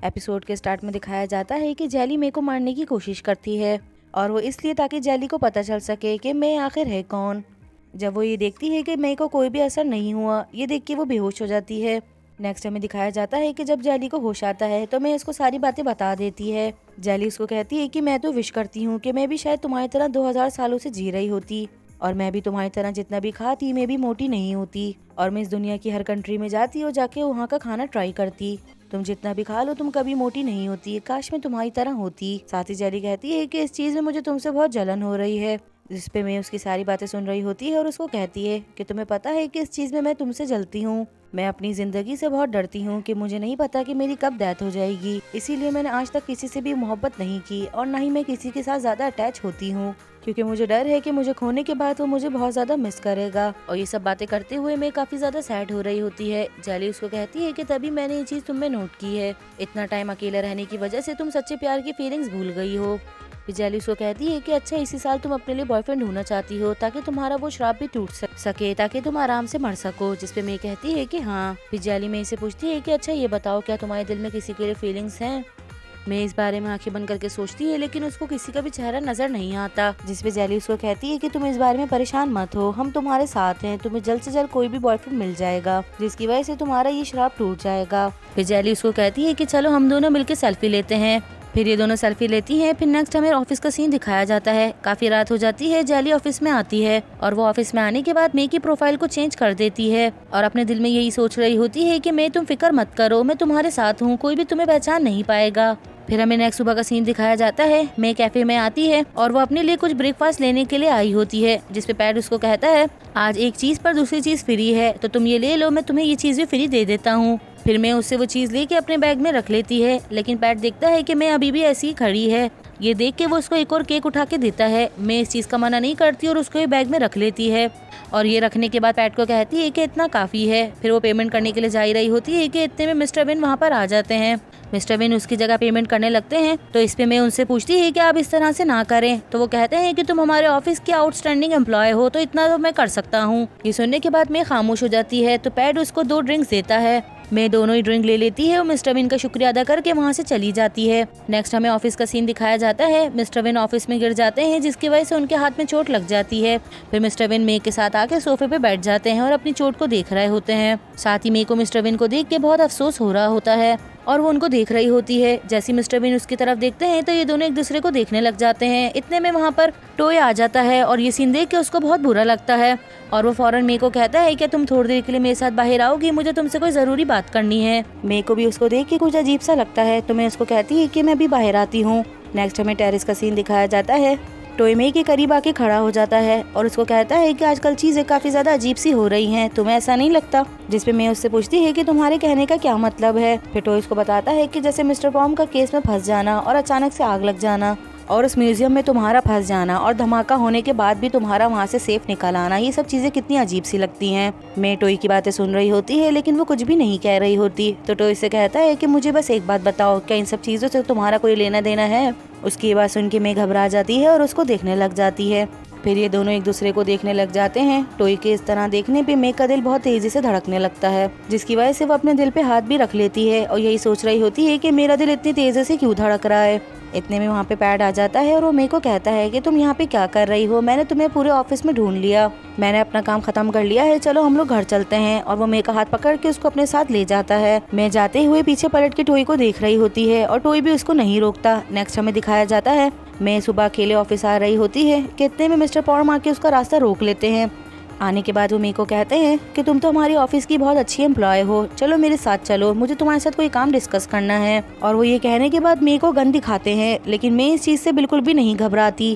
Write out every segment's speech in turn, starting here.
Episode के start में दिखाया जाता है कि जेली मे को मारने की कोशिश करती है और वो इसलिए ताकि जेली को पता चल सके कि मे आखिर है कौन। जब वो ये देखती है कि मे को कोई भी असर नहीं हुआ, ये देख के वो बेहोश हो जाती है। नेक्स्ट हमें दिखाया जाता है कि जब जेली को होश आता है तो मैं इसको सारी बातें बता देती है। जेली उसको कहती है कि मैं तो विश करती हूँ कि मैं भी शायद तुम्हारी तरह 2000 सालों से जी रही होती और मैं भी तुम्हारी तरह जितना भी खाती मैं भी मोटी नहीं होती और मैं इस दुनिया की हर कंट्री में जाती और जाके वहाँ का खाना ट्राई करती। तुम जितना भी खा लो तुम कभी मोटी नहीं होती, काश मैं तुम्हारी तरह होती। साथ ही जेली कहती है कि इस चीज में मुझे तुमसे बहुत जलन हो रही है, जिसपे मैं उसकी सारी बातें सुन रही होती है और उसको कहती है कि तुम्हें पता है कि इस चीज में मैं तुमसे जलती हूँ। मैं अपनी जिंदगी से बहुत डरती हूँ कि मुझे नहीं पता कि मेरी कब डेथ हो जाएगी, इसीलिए मैंने आज तक किसी से भी मोहब्बत नहीं की और न ही मैं किसी के साथ ज्यादा अटैच होती हूँ, क्योंकि मुझे डर है कि मुझे खोने के बाद वो मुझे बहुत ज्यादा मिस करेगा। और ये सब बातें करते हुए मैं काफी ज्यादा सैड हो रही होती है। जेली उसको कहती है कि तभी मैंने ये चीज तुम में नोट की है, इतना टाइम अकेले रहने की वजह से तुम सच्चे प्यार की फीलिंग्स भूल गई हो। फिर जेली उसको कहती है कि अच्छा इसी साल तुम अपने लिए बॉयफ्रेंड ढूंढना चाहती हो ताकि तुम्हारा वो श्राप भी टूट सके ताकि तुम आराम से मर सको, जिसपे मैं कहती है कि हाँ। फिर जेली में इसे पूछती है कि अच्छा ये बताओ क्या तुम्हारे दिल में किसी के लिए फीलिंग्स हैं। मैं इस बारे में आंखें बंद करके सोचती है लेकिन उसको किसी का भी चेहरा नजर नहीं आता, जिसपे जेली उसको कहती है कि तुम इस बारे में परेशान मत हो, हम तुम्हारे साथ हैं, तुम्हें जल्द से जल्द कोई भी बॉयफ्रेंड मिल जाएगा जिसकी वजह से तुम्हारा ये श्राप टूट जाएगा। फिर जेली उसको कहती है कि चलो हम दोनों मिलकर सेल्फी लेते हैं। फिर ये दोनों सेल्फी लेती हैं। फिर नेक्स्ट हमें ऑफिस का सीन दिखाया जाता है। काफी रात हो जाती है, जेली ऑफिस में आती है और वो ऑफिस में आने के बाद मे की प्रोफाइल को चेंज कर देती है और अपने दिल में यही सोच रही होती है कि मैं तुम फिक्र मत करो, मैं तुम्हारे साथ हूँ, कोई भी तुम्हें पहचान नहीं पाएगा। फिर हमें नेक्स्ट सुबह का सीन दिखाया जाता है। मे कैफे में आती है और वो अपने लिए कुछ ब्रेकफास्ट लेने के लिए आई होती है, जिसपे पैड उसको कहता है आज एक चीज पर दूसरी चीज फ्री है तो तुम ये ले लो, मैं तुम्हें ये चीज भी फ्री दे देता हूँ। फिर मैं उससे वो चीज लेके अपने बैग में रख लेती है, लेकिन पैड देखता है कि मैं अभी भी ऐसी ही खड़ी है। ये देख के वो उसको एक और केक उठा के देता है। मैं इस चीज का मना नहीं करती और उसको ये बैग में रख लेती है और ये रखने के बाद पैड को कहती है कि इतना काफी है। फिर वो पेमेंट करने के लिए जा ही रही होती है कि इतने में मिस्टर विन वहाँ पर आ जाते हैं। मिस्टर विन उसकी जगह पेमेंट करने लगते हैं तो इस पे मैं उनसे पूछती है कि आप इस तरह से ना करें, तो वो कहते हैं कि तुम हमारे ऑफिस के आउटस्टैंडिंग एम्प्लॉय हो तो इतना तो मैं कर सकता हूँ। ये सुनने के बाद मैं खामोश हो जाती है तो पैड उसको 2 ड्रिंक्स देता है। मैं दोनों ही ड्रिंक ले लेती है और मिस्टर विन का शुक्रिया अदा करके वहाँ से चली जाती है। नेक्स्ट हमें ऑफिस का सीन दिखाया जाता है। मिस्टर विन ऑफिस में गिर जाते हैं जिसकी वजह से उनके हाथ में चोट लग जाती है। फिर मिस्टर विन मे के साथ आके सोफे पे बैठ जाते हैं और अपनी चोट को देख रहे होते हैं। साथ ही मे को मिस्टर विन को देख के बहुत अफसोस हो रहा होता है और वो उनको देख रही होती है। जैसे मिस्टर विन उसकी तरफ देखते हैं तो ये दोनों एक दूसरे को देखने लग जाते हैं। इतने में वहाँ पर टोय आ जाता है और ये सीन देख के उसको बहुत बुरा लगता है और वो फौरन मे को कहता है कि तुम थोड़ी देर के लिए मेरे साथ बाहर आओगी, मुझे तुमसे कोई जरूरी बात करनी है। मे को भी उसको देख के कुछ अजीब सा लगता है तो मैं उसको कहती है कि मैं भी बाहर आती हूँ। नेक्स्ट हमें टेरेस का सीन दिखाया जाता है। टोय मे के करीब आके खड़ा हो जाता है और उसको कहता है कि आजकल चीजें काफी ज्यादा अजीब सी हो रही हैं, तुम्हें ऐसा नहीं लगता? जिसपे मैं उससे पूछती है कि तुम्हारे कहने का क्या मतलब है। फिर टोय उसको बताता है कि जैसे मिस्टर पॉम का केस में फंस जाना और अचानक से आग लग जाना और उस म्यूजियम में तुम्हारा फंस जाना और धमाका होने के बाद भी तुम्हारा वहाँ से सेफ निकल आना, ये सब चीजें कितनी अजीब सी लगती हैं। मैं टोय की बातें सुन रही होती है लेकिन वो कुछ भी नहीं कह रही होती तो टोय से कहता है कि मुझे बस एक बात बताओ, क्या इन सब चीजों से तुम्हारा कोई लेना देना है? उसकी ये बात सुन के मैं घबरा जाती है और उसको देखने लग जाती है। फिर ये दोनों एक दूसरे को देखने लग जाते हैं। टोय के इस तरह देखने पे मे का दिल बहुत तेजी से धड़कने लगता है, जिसकी वजह से वो अपने दिल पे हाथ भी रख लेती है और यही सोच रही होती है कि मेरा दिल इतनी तेजी से क्यों धड़क रहा है। इतने में वहाँ पे पैड आ जाता है और वो मे को कहता है कि तुम यहाँ पे क्या कर रही हो, मैंने तुम्हें पूरे ऑफिस में ढूंढ लिया, मैंने अपना काम खत्म कर लिया है, चलो हम लोग घर चलते हैं। और वो मे का हाथ पकड़ के उसको अपने साथ ले जाता है। मैं जाते हुए पीछे पलट के टोय को देख रही होती है और टोय भी उसको नहीं रोकता। नेक्स्ट हमें दिखाया जाता है मैं सुबह अकेले ऑफिस आ रही होती है कि इतने में मिस्टर पॉम आके उसका रास्ता रोक लेते हैं। आने के बाद वो मे को कहते हैं कि तुम तो हमारी ऑफिस की बहुत अच्छी एम्प्लॉय हो, चलो मेरे साथ चलो, मुझे तुम्हारे साथ कोई काम डिस्कस करना है। और वो ये कहने के बाद मे को गन दिखाते हैं लेकिन मैं इस चीज से बिल्कुल भी नहीं घबराती।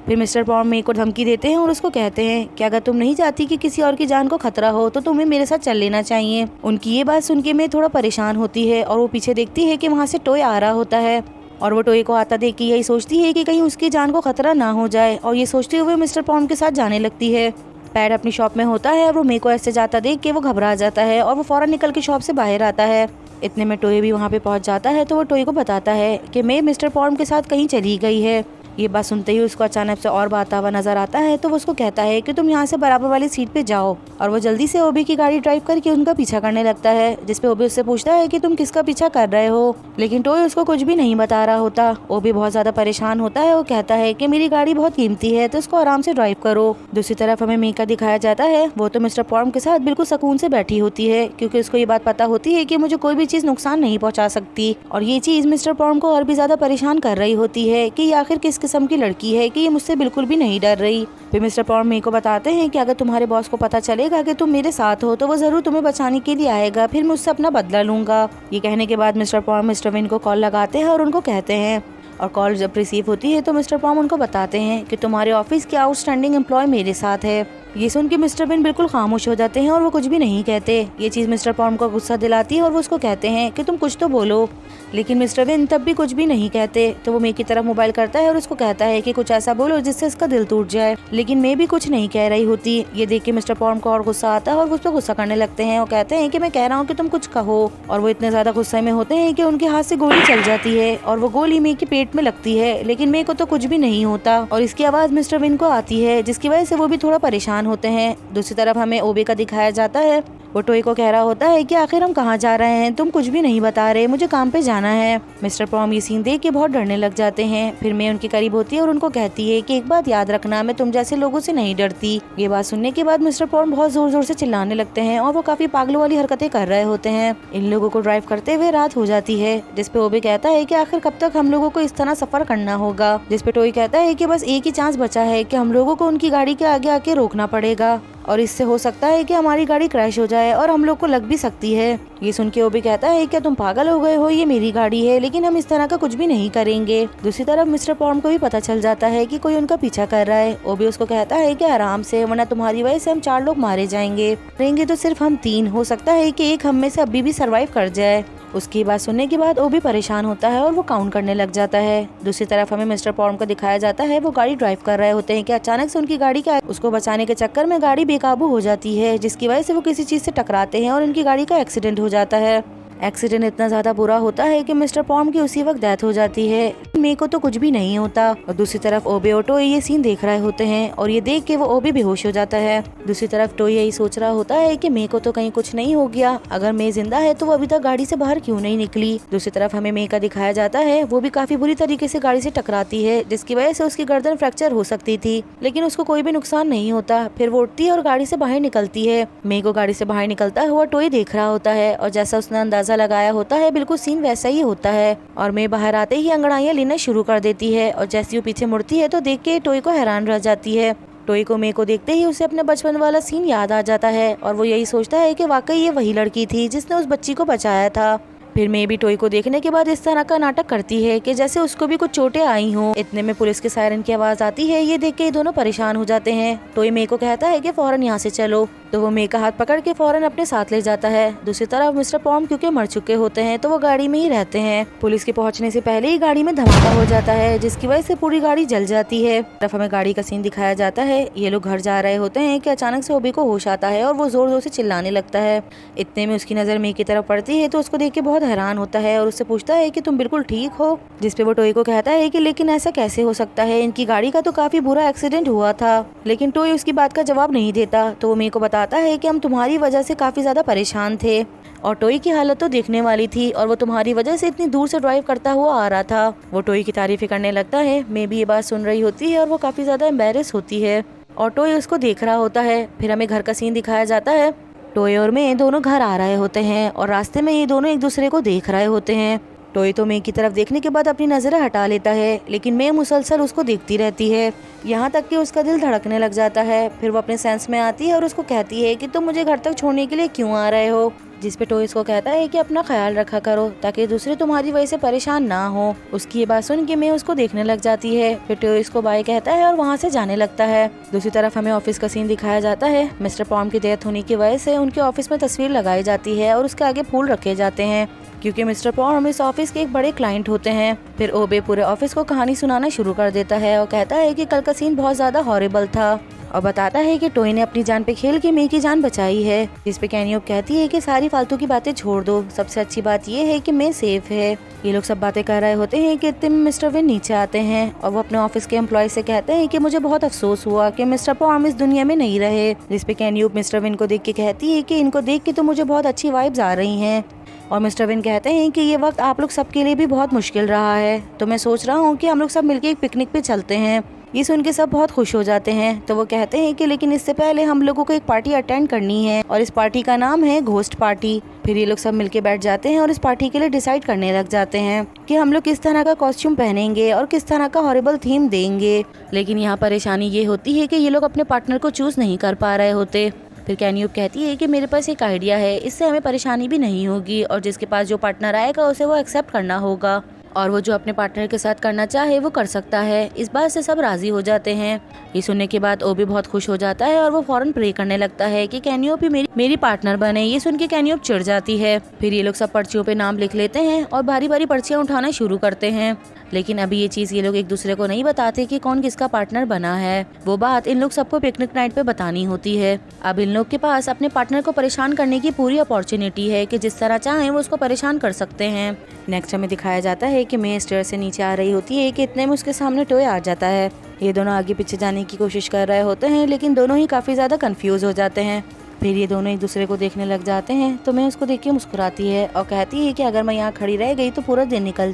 फिर मिस्टर पॉम मे को धमकी देते हैं और उसको कहते हैं कि अगर तुम नहीं चाहती कि किसी और की जान को खतरा हो तो तुम्हें मेरे साथ चल लेना चाहिए। उनकी ये बात सुन के मैं थोड़ा परेशान होती है और वो पीछे देखती है कि वहाँ से टोय आ रहा होता है और वो टोय को आता देख के यही सोचती है कि कहीं उसकी जान को खतरा ना हो जाए और ये सोचते हुए मिस्टर पॉम के साथ जाने लगती है। पैड अपनी शॉप में होता है और वो मे को ऐसे जाता देख के वो घबरा जाता है और वो फौरन निकल के शॉप से बाहर आता है। इतने में टोय भी वहाँ पे पहुँच जाता है तो वो टोय को बताता है कि मैं मिस्टर पॉम के साथ कहीं चली गई है। ये बात सुनते ही उसको अचानक से और आता हुआ नजर आता है, तो वो उसको कहता है कि तुम यहाँ से बराबर वाली सीट पे जाओ। और वो जल्दी से ओबी की गाड़ी ड्राइव करके उनका पीछा करने लगता है, जिसपे ओबी उससे पूछता है कि तुम किसका पीछा कर रहे हो, लेकिन टोई उसको कुछ भी नहीं बता रहा होता। ओबी बहुत ज्यादा परेशान होता है। वो कहता है कि मेरी गाड़ी बहुत कीमती है, तो उसको आराम से ड्राइव करो। दूसरी तरफ हमें मीका दिखाया जाता है। वो तो मिस्टर पॉर्म के साथ बिल्कुल सुकून से बैठी होती है, क्योंकि उसको ये बात पता होती है कि मुझे कोई भी चीज नुकसान नहीं पहुंचा सकती। और ये चीज मिस्टर पॉर्म को और भी ज्यादा परेशान कर रही होती है कि ये आखिर किस किस्म की लड़की है कि ये मुझसे बिल्कुल भी नहीं डर रही। फिर मिस्टर पॉर्म मीको बताते हैं कि अगर तुम्हारे बॉस को पता चलेगा कि तुम मेरे साथ हो, तो वो जरूर तुम्हें बचाने के लिए आएगा, फिर मैं उससे अपना बदला लूंगा। ये कहने के बाद मिस्टर पॉर्म मिस्टर विन को कॉल लगाते हैं और उनको कहते हैं, और कॉल जब रिसीव होती है तो मिस्टर पॉर्म उनको बताते हैं कि तुम्हारे ऑफिस के आउटस्टैंडिंग एम्प्लॉय मेरे साथ है। ये सुन के मिस्टर विन बिल्कुल खामोश हो जाते हैं और वो कुछ भी नहीं कहते। ये चीज मिस्टर पॉर्म को गुस्सा दिलाती है और वो उसको कहते हैं कि तुम कुछ तो बोलो, लेकिन मिस्टर विन तब भी कुछ भी नहीं कहते। तो वो मे की तरफ मोबाइल करता है और उसको कहता है कि कुछ ऐसा बोलो जिससे इसका दिल टूट जाए, लेकिन मे भी कुछ नहीं कह रही होती। ये देख के मिस्टर पॉर्म को और गुस्सा आता है और वो उस पर गुस्सा करने लगते हैं और कहते हैं कि मैं कह रहा हूँ कि तुम कुछ कहो। और वो इतने ज्यादा गुस्से में होते हैं कि उनके हाथ से गोली चल जाती है और वो गोली मे के पेट में लगती है, लेकिन मे को तो कुछ भी नहीं होता। और इसकी आवाज मिस्टर विन को आती है, जिसकी वजह से वो भी थोड़ा परेशान होते हैं। दूसरी तरफ हमें ओबी का दिखाया जाता है। वो टोई को कह रहा होता है कि आखिर हम कहाँ जा रहे हैं, तुम कुछ भी नहीं बता रहे, मुझे काम पे जाना है। मिस्टर पॉर्म ये सीन देख के बहुत डरने लग जाते हैं। फिर मैं उनके करीब होती है और उनको कहती है कि एक बात याद रखना, मैं तुम जैसे लोगों से नहीं डरती। ये बात सुनने के बाद मिस्टर पॉर्म बहुत जोर जोर से चिल्लाने लगते हैं और वो काफी पागलों वाली हरकतें कर रहे होते हैं। इन लोगों को ड्राइव करते हुए रात हो जाती है, जिसपे ओबी कहता है कि आखिर कब तक हम लोगों को इस तरह सफर करना होगा। जिसपे टोई कहता है कि बस एक ही चांस बचा है कि हम लोगों को उनकी गाड़ी के आगे आके रोकना पड़ेगा, और इससे हो सकता है कि हमारी गाड़ी क्रैश हो जाए और हम लोग को लग भी सकती है। ये सुन के ओबी कहता है, क्या तुम पागल हो गए हो, ये मेरी गाड़ी है, लेकिन हम इस तरह का कुछ भी नहीं करेंगे। दूसरी तरफ मिस्टर पॉर्म को भी पता चल जाता है कि कोई उनका पीछा कर रहा है। ओबी उसको कहता है कि आराम से, वरना तुम्हारी वजह से हम 4 लोग मारे जाएंगे, रहेंगे तो सिर्फ हम 3, हो सकता है कि एक हम में से अभी भी सरवाइव कर जाए। उसकी बात सुनने के बाद ओबी परेशान होता है और वो काउंट करने लग जाता है। दूसरी तरफ हमें मिस्टर पॉर्म को दिखाया जाता है। वो गाड़ी ड्राइव कर रहे होते हैं कि अचानक से उनकी गाड़ी का उसको बचाने के चक्कर में गाड़ी बेकाबू हो जाती है, जिसकी वजह से वो किसी चीज से टकराते हैं और उनकी गाड़ी का एक्सीडेंट हो जाता है। एक्सीडेंट इतना ज्यादा बुरा होता है कि मिस्टर पॉर्म की उसी वक्त डेथ हो जाती है। मे को तो कुछ भी नहीं होता। और दूसरी तरफ ओबे और टोई ये सीन देख रहे होते हैं और ये देख के वो ओबे बेहोश हो जाता है। दूसरी तरफ टोई यही सोच रहा होता है कि मे को तो कहीं कुछ नहीं हो गया, अगर मे जिंदा है तो वो अभी तक गाड़ी से बाहर क्यों नहीं निकली। दूसरी तरफ हमें मे का दिखाया जाता है। वो भी काफी बुरी तरीके से गाड़ी से टकराती है, जिसकी वजह से उसकी गर्दन फ्रैक्चर हो सकती थी, लेकिन उसको कोई भी नुकसान नहीं होता। फिर वो उठती है और गाड़ी से बाहर निकलती है। मे को गाड़ी से बाहर निकलता हुआ टोई देख रहा होता है और जैसा उसने अंदाजा लगाया होता है बिल्कुल सीन वैसा ही होता है। और मे बाहर आते ही अंगड़ाइयां लेना शुरू कर देती है और जैसे वो पीछे मुड़ती है तो देख के टोई को हैरान रह जाती है। टोई को मे को देखते ही उसे अपने बचपन वाला सीन याद आ जाता है और वो यही सोचता है कि वाकई ये वही लड़की थी जिसने उस बच्ची को बचाया था। फिर मे भी टोई को देखने के बाद इस तरह का नाटक करती है कि जैसे उसको भी कुछ चोटें आई हों। इतने में पुलिस के सायरन की आवाज आती है। ये देख के ये दोनों परेशान हो जाते हैं। टोई मे को कहता है कि फौरन यहाँ से चलो, तो वो मे का हाथ पकड़ के फौरन अपने साथ ले जाता है। दूसरी तरफ मिस्टर पॉर्म क्योंकि मर चुके होते हैं तो वो गाड़ी में ही रहते हैं। पुलिस के पहुंचने से पहले ही गाड़ी में धमाका हो जाता है, जिसकी वजह से पूरी गाड़ी जल जाती है। तरफ हमें गाड़ी का सीन दिखाया जाता है। ये लोग घर जा रहे होते हैं कि अचानक से ओबी को होश आता है और वो जोर जोर से चिल्लाने लगता है। इतने में उसकी नजर मे की तरफ पड़ती है तो उसको देख के बहुत हैरान होता है और उससे पूछता है कि तुम बिल्कुल ठीक हो। जिसपे वो टोई को कहता है कि लेकिन ऐसा कैसे हो सकता है, इनकी गाड़ी का तो काफी बुरा एक्सीडेंट हुआ था। लेकिन टोई उसकी बात का जवाब नहीं देता। तो वो मे को बताता है कि हम तुम्हारी वजह से काफी ज्यादा परेशान थे और टोई की हालत तो देखने वाली थी और वो तुम्हारी वजह से इतनी दूर से ड्राइव करता हुआ आ रहा था। वो टोई की तारीफें करने लगता है। मे भी ये बात सुन रही होती है और वो काफी ज्यादा एम्बेरस होती है और टोई उसको देख रहा होता है। फिर हमें घर का सीन दिखाया जाता है। टोई और मे दोनों घर आ रहे होते हैं और रास्ते में ये दोनों एक दूसरे को देख रहे होते हैं। टोई तो मे की तरफ देखने के बाद अपनी नजरें हटा लेता है, लेकिन मे मुसलसल उसको देखती रहती है, यहाँ तक कि उसका दिल धड़कने लग जाता है। फिर वो अपने सेंस में आती है और उसको कहती है कि तुम मुझे घर तक छोड़ने के लिए क्यों आ रहे हो। जिस पे टोई इसको कहता है कि अपना ख्याल रखा करो ताकि दूसरे तुम्हारी वजह से परेशान ना हो। उसकी ये बात सुन के मैं उसको देखने लग जाती है। फिर टोई इसको बाय कहता है और वहाँ से जाने लगता है। दूसरी तरफ हमें ऑफिस का सीन दिखाया जाता है। मिस्टर पॉर्म की डेथ होने की वजह से उनके ऑफिस में तस्वीर लगाई जाती है और उसके आगे फूल रखे जाते हैं, क्योंकि मिस्टर पॉर्म इस ऑफिस के एक बड़े क्लाइंट होते हैं। फिर ओबे पूरे ऑफिस को कहानी सुनाना शुरू कर देता है और कहता है कि कल का सीन बहुत ज्यादा हॉरिबल था और बताता है कि टोई ने अपनी जान पे खेल के मे की जान बचाई है। जिस पे कैनियोप कहती है कि सारी फालतू की बातें छोड़ दो, सबसे अच्छी बात ये है कि मे सेफ है। ये लोग सब बातें कर रहे होते हैं कि इतने में मिस्टर विन नीचे आते हैं और वो अपने ऑफिस के एम्प्लॉय से कहते हैं कि मुझे बहुत अफसोस हुआ कि मिस्टर पॉम इस दुनिया में नहीं रहे। जिस पे कैनियोप मिस्टर विन को देख के कहती है कि इनको देख के तो मुझे बहुत अच्छी वाइब्स आ रही हैं। और मिस्टर विन कहते हैं कि ये वक्त आप लोग सबके लिए भी बहुत मुश्किल रहा है, तो मैं सोच रहा हूँ कि हम लोग सब मिलके एक पिकनिक पे चलते हैं। ये सुन के सब बहुत खुश हो जाते हैं। तो वो कहते हैं कि लेकिन इससे पहले हम लोगों को एक पार्टी अटेंड करनी है और इस पार्टी का नाम है घोस्ट पार्टी। फिर ये लोग सब मिलके बैठ जाते हैं और इस पार्टी के लिए डिसाइड करने लग जाते हैं कि हम लोग किस तरह का कॉस्ट्यूम पहनेंगे और किस तरह का हॉरिबल थीम देंगे। लेकिन यहाँ परेशानी ये होती है कि ये लोग अपने पार्टनर को चूज नहीं कर पा रहे होते। फिर कैनियोप कहती है कि मेरे पास एक आइडिया है, इससे हमें परेशानी भी नहीं होगी और जिसके पास जो पार्टनर आएगा उसे वो एक्सेप्ट करना होगा और वो जो अपने पार्टनर के साथ करना चाहे वो कर सकता है। इस बात से सब राजी हो जाते हैं। ये सुनने के बाद ओ भी बहुत खुश हो जाता है और वो फौरन प्रे करने लगता है कि कैनियोप ही मेरी पार्टनर बने। ये सुन के कैनियोप चिढ़ जाती है। फिर ये लोग सब पर्चियों पे नाम लिख लेते हैं और बारी बारी पर्चियाँ उठाना शुरू करते हैं। लेकिन अभी ये चीज ये लोग एक दूसरे को नहीं बताते कि कौन किसका पार्टनर बना है। वो बात इन लोग सबको पिकनिक नाइट पे बतानी होती है। अब इन लोग के पास अपने पार्टनर को परेशान करने की पूरी अपॉर्चुनिटी है कि जिस तरह चाहें वो उसको परेशान कर सकते हैं। नेक्स्ट हमें दिखाया जाता है कि मे स्टेयर से नीचे आ रही होती है कि इतने में उसके सामने टोय आ जाता है। ये दोनों आगे पीछे जाने की कोशिश कर रहे होते हैं लेकिन दोनों ही काफी ज्यादा कंफ्यूज हो जाते हैं। फिर ये दोनों एक दूसरे को देखने लग जाते हैं। तो मैं उसको देख के मुस्कुराती है और कहती है कि अगर मैं यहाँ खड़ी रह गई तो पूरा दिन निकल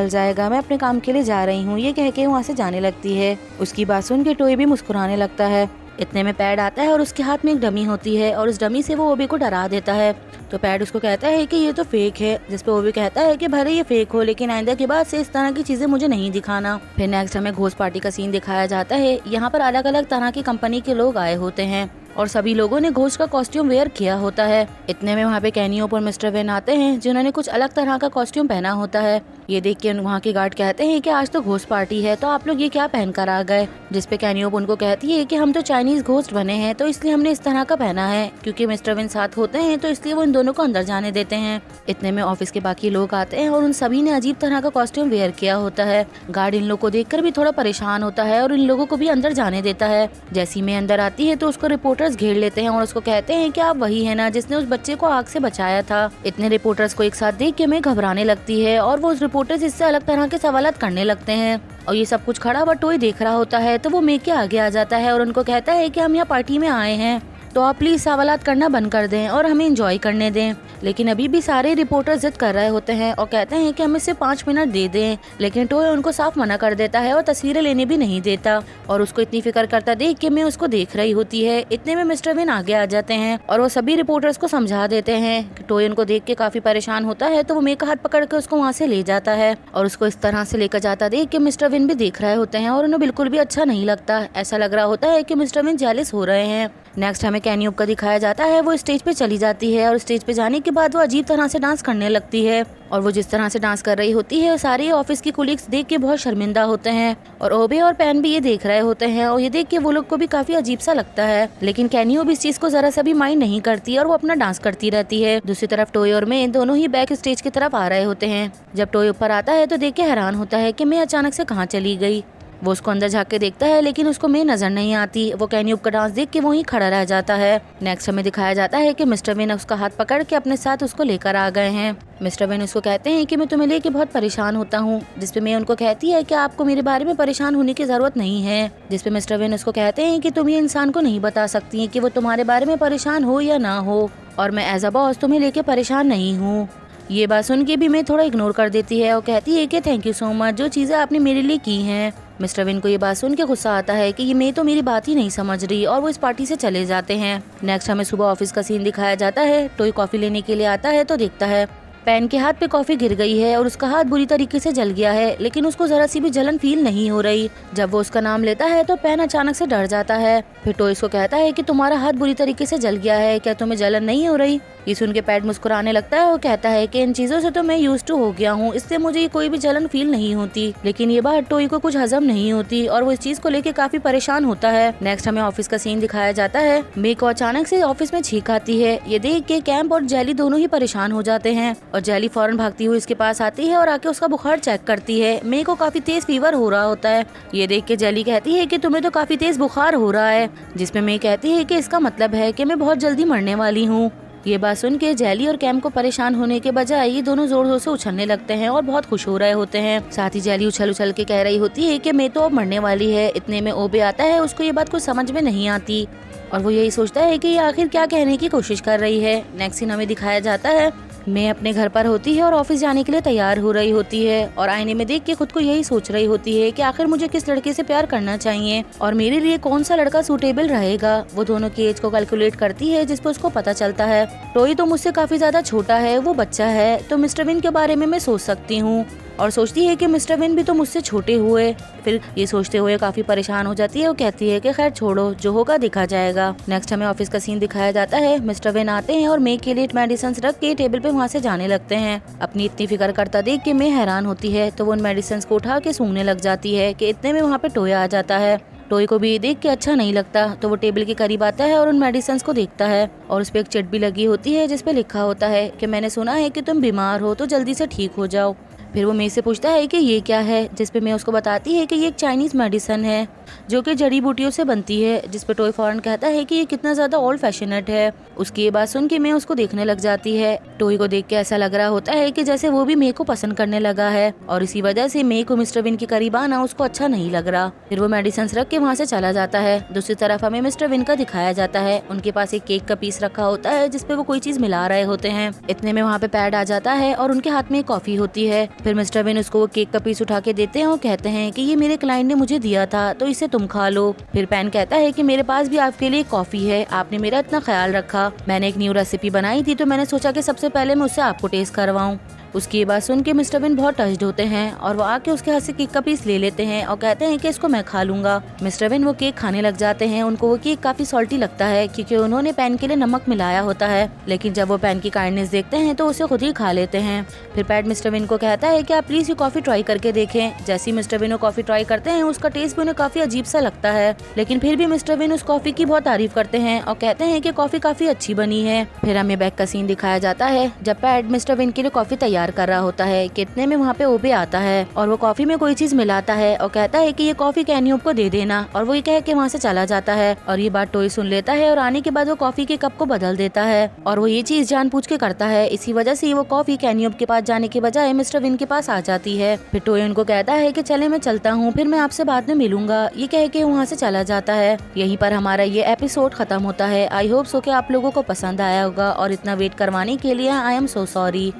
जाएगा, मैं अपने काम के लिए जा रही हूँ। ये कह के वहाँ से जाने लगती है। उसकी बात सुन के टोय भी मुस्कुराने लगता है। इतने में पैड आता है और उसके हाथ में एक डमी होती है और उस डमी से वो ओबी को डरा देता है। तो पैड उसको कहता है कि ये तो फेक है, जिसपे ओबी कहता है कि भले ये फेक हो लेकिन आइंदा के बाद से इस तरह की चीजें मुझे नहीं दिखाना। फिर नेक्स्ट हमें घोस्ट पार्टी का सीन दिखाया जाता है। यहाँ पर अलग अलग तरह की कंपनी के लोग आए होते हैं और सभी लोगों ने घोस्ट का कॉस्ट्यूम वेयर किया होता है। इतने में वहाँ पे कैनियोप और मिस्टर वेन आते हैं जिन्होंने कुछ अलग तरह का कॉस्ट्यूम पहना होता है। ये देख के वहाँ के गार्ड कहते हैं कि आज तो घोस्ट पार्टी है तो आप लोग ये क्या पहन कर आ गए। जिसपे कैनियोप उनको कहती है कि हम तो चाइनीज घोस्ट बने हैं तो इसलिए हमने इस तरह का पहना है, क्योंकि मिस्टर वेन साथ होते हैं तो इसलिए वो इन दोनों को अंदर जाने देते हैं। इतने में ऑफिस के बाकी लोग आते हैं और उन सभी ने अजीब तरह का कॉस्ट्यूम वेयर किया होता है। गार्ड इन लोग को देखकर भी थोड़ा परेशान होता है और इन लोगों को भी अंदर जाने देता है। जैसी में अंदर आती है तो उसको रिपोर्टर्स घेर लेते हैं और उसको कहते हैं कि आप वही है ना जिसने उस बच्चे को आग से बचाया था। इतने रिपोर्टर्स को एक साथ देख के मैं घबराने लगती है और वो उस रिपोर्टर्स इससे अलग तरह के सवालात करने लगते हैं। और ये सब कुछ खड़ा हुआ टोय देख रहा होता है तो वो मे के आगे आ जाता है और उनको कहता है कि हम यहाँ पार्टी में आए हैं तो आप प्लीज सवालात करना बंद कर दें और हमें एंजॉय करने दें। लेकिन अभी भी सारे रिपोर्टर जिद कर रहे होते हैं और कहते हैं कि हमें सिर्फ 5 मिनट दे दें, लेकिन टोय उनको साफ मना कर देता है और तस्वीरें लेने भी नहीं देता। और उसको इतनी फिक्र करता देख के मैं उसको देख रही होती है। इतने में मिस्टर विन आगे आ जाते हैं और वो सभी रिपोर्टर्स को समझा देते हैं। टोय उनको देख के काफी परेशान होता है तो वो मे का हाथ पकड़ के उसको वहाँ से ले जाता है और उसको इस तरह से लेकर जाता देख के मिस्टर विन भी देख रहे होते हैं और उन्हें बिल्कुल भी अच्छा नहीं लगता। ऐसा लग रहा होता है कि मिस्टर विन जेलस हो रहे हैं। नेक्स्ट हमें कैनियोप का दिखाया जाता है। वो स्टेज पे चली जाती है और स्टेज पे जाने के बाद वो अजीब तरह से डांस करने लगती है और वो जिस तरह से डांस कर रही होती है सारे ऑफिस के कोलीग्स देख के बहुत शर्मिंदा होते हैं और ओबे और पैन भी ये देख रहे होते हैं और ये देख के वो लोग को भी काफी अजीब सा लगता है। लेकिन कैनियोप इस चीज को जरा सा भी माइंड नहीं करती और वो अपना डांस करती रहती है। दूसरी तरफ टोय और मैं दोनों ही बैक स्टेज की तरफ आ रहे होते हैं। जब टोय ऊपर आता है तो देख के हैरान होता है कि मैं अचानक से कहाँ चली गई। वो उसको अंदर झाँक के देखता है लेकिन उसको मैं नजर नहीं आती। वो कैनियोप का डांस देख के वहीं खड़ा रह जाता है। नेक्स्ट हमें दिखाया जाता है कि मिस्टर वेन उसका हाथ पकड़ के अपने साथ उसको लेकर आ गए हैं। मिस्टर वेन उसको कहते हैं कि मैं तुम्हें लेके बहुत परेशान होता हूँ, जिसपे मैं उनको कहती है कि आपको मेरे बारे में परेशान होने की जरूरत नहीं है। जिसपे मिस्टर वेन उसको कहते हैं कि तुम ये इंसान को नहीं बता सकती कि वो तुम्हारे बारे में परेशान हो या ना हो और मैं एज अ बॉस तुम्हें लेके परेशान नहीं हूँ। ये बात सुन के भी मैं थोड़ा इग्नोर कर देती है और कहती है कि थैंक यू सो मच जो चीजें आपने मेरे लिए की हैं। मिस्टर विन को ये बात सुन के गुस्सा आता है कि ये मैं तो मेरी बात ही नहीं समझ रही और वो इस पार्टी से चले जाते हैं। नेक्स्ट हमें सुबह ऑफिस का सीन दिखाया जाता है। टोय कॉफी लेने के लिए आता है तो देखता है पैन के हाथ पे कॉफी गिर गई है और उसका हाथ बुरी तरीके से जल गया है, लेकिन उसको जरा सी भी जलन फील नहीं हो रही। जब वो उसका नाम लेता है तो पैन अचानक से डर जाता है। फिर टोय इसको कहता है कि तुम्हारा हाथ बुरी तरीके से जल गया है, क्या तुम्हें जलन नहीं हो रही। ये सुन के पैड मुस्कुराने लगता है और कहता है कि इन चीजों से तो मैं यूज्ड टू हो गया हूँ, इससे मुझे कोई भी जलन फील नहीं होती। लेकिन ये बात टोई को कुछ हजम नहीं होती और वो इस चीज को लेके काफी परेशान होता है। नेक्स्ट हमें ऑफिस का सीन दिखाया जाता है। मे को अचानक से ऑफिस में छींक आती है। ये देख के कैंप और जेली दोनों ही परेशान हो जाते हैं और जेली फौरन भागती हुई इसके पास आती है और आके उसका बुखार चेक करती है। मे को काफी तेज फीवर हो रहा होता है। ये देख के जेली कहती है कि तुम्हें तो काफी तेज बुखार हो रहा है, जिसमें मे कहती है कि इसका मतलब है कि मैं बहुत जल्दी मरने वाली हूँ। ये बात सुन के जेली और कैम को परेशान होने के बजाय ये दोनों जोर जोर से उछलने लगते हैं और बहुत खुश हो रहे होते हैं। साथ ही जेली उछल उछल के कह रही होती है कि मैं तो अब मरने वाली है। इतने में ओबे आता है, उसको ये बात कुछ समझ में नहीं आती और वो यही सोचता है कि ये आखिर क्या कहने की कोशिश कर रही है। नेक्स्ट सीन हमें दिखाया जाता है। मैं अपने घर पर होती है और ऑफिस जाने के लिए तैयार हो रही होती है और आईने में देख के खुद को यही सोच रही होती है कि आखिर मुझे किस लड़के से प्यार करना चाहिए और मेरे लिए कौन सा लड़का सूटेबल रहेगा। वो दोनों की एज को कैलकुलेट करती है, जिस पर उसको पता चलता है टोई तो मुझसे काफी ज्यादा छोटा है, वो बच्चा है, तो मिस्टर विन के बारे में मैं सोच सकती हूँ। और सोचती है कि मिस्टर विन भी तो मुझसे छोटे हुए। फिर ये सोचते हुए काफी परेशान हो जाती है और कहती है कि खैर छोड़ो, जो होगा देखा जाएगा। नेक्स्ट हमें ऑफिस का सीन दिखाया जाता है। मिस्टर विन आते हैं और मे के लिए मेडिसिन रख के टेबल पे वहाँ से जाने लगते हैं। अपनी इतनी फिक्र करता देख के मे हैरान होती है, तो वो उन मेडिसिन को उठा के सूंघने लग जाती है कि इतने में वहाँ पे टोया आ जाता है। टोई को भी देख के अच्छा नहीं लगता, तो वो टेबल के करीब आता है और उन मेडिसिन को देखता है और उस पे एक चिट भी लगी होती है जिसपे लिखा होता है कि मैंने सुना है कि तुम बीमार हो तो जल्दी से ठीक हो जाओ। फिर वो मे से पूछता है कि ये क्या है, जिसपे मैं उसको बताती है कि ये एक चाइनीज मेडिसिन है जो कि जड़ी बूटियों से बनती है। जिसपे टोई फौरन कहता है कि ये कितना ज्यादा ओल्ड फैशनेट है। उसकी ये बात सुन के मैं उसको देखने लग जाती है। टोई को देख के ऐसा लग रहा होता है कि जैसे वो भी मे को पसंद करने लगा है और इसी वजह से मे को मिस्टर विन के करीब आना उसको अच्छा नहीं लग रहा। फिर वो मेडिसिन रख के वहाँ से चला जाता है। दूसरी तरफ हमें मिस्टर विन का दिखाया जाता है। उनके पास एक केक का पीस रखा होता है जिसपे वो कोई चीज मिला रहे होते हैं। इतने में वहाँ पे पैड आ जाता है और उनके हाथ में एक कॉफी होती है। फिर मिस्टर विन उसको वो केक का पीस उठा के देते हैं और कहते हैं कि ये मेरे क्लाइंट ने मुझे दिया था, तो इसे तुम खा लो। फिर पैन कहता है कि मेरे पास भी आपके लिए कॉफी है, आपने मेरा इतना ख्याल रखा। मैंने एक न्यू रेसिपी बनाई थी, तो मैंने सोचा कि सबसे पहले मैं उससे आपको टेस्ट करवाऊं। उसकी ये बात सुन के मिस्टर विन बहुत टच्ड होते हैं और वो आके उसके हाथ से केक का पीस ले लेते हैं और कहते हैं कि इसको मैं खा लूंगा। मिस्टर विन वो केक खाने लग जाते हैं। उनको वो केक काफी सॉल्टी लगता है क्योंकि उन्होंने पैन के लिए नमक मिलाया होता है, लेकिन जब वो पैन की काइंडनेस देखते हैं तो उसे खुद ही खा लेते हैं। फिर पैड मिस्टर विन को कहता है कि आप प्लीज ये कॉफी ट्राई करके देखें। जैसे ही मिस्टर विन वो कॉफी ट्राई करते हैं उसका टेस्ट भी उन्हें काफी अजीब सा लगता है, लेकिन फिर भी मिस्टर विन उस कॉफी की बहुत तारीफ करते हैं और कहते हैं कि कॉफी काफी अच्छी बनी है। फिर हमें बैक का सीन दिखाया जाता है जब पैड मिस्टर विन के लिए कॉफी तैयार कर रहा होता है। कितने में वहाँ पे ओबे आता है और वो कॉफी में कोई चीज मिलाता है और कहता है कि ये कॉफी कैनियोब को दे देना, और वो ये कह के वहाँ से चला जाता है। और ये बात टोई सुन लेता है और आने के बाद वो कॉफी के कप को बदल देता है और वो ये चीज जानबूझ के करता है। इसी वजह से वो कॉफी कैनियोब के पास जाने के बजाय मिस्टर विन के पास आ जाती है। फिर टोई उनको कहता है कि चले मैं चलता हूँ, फिर मैं आपसे बाद में मिलूंगा। ये कह के वहाँ से चला जाता है। यहीं पर हमारा ये एपिसोड खत्म होता है। आई होप सो कि आप लोगों को पसंद आया होगा और इतना वेट करवाने के लिए आई एम सो सॉरी।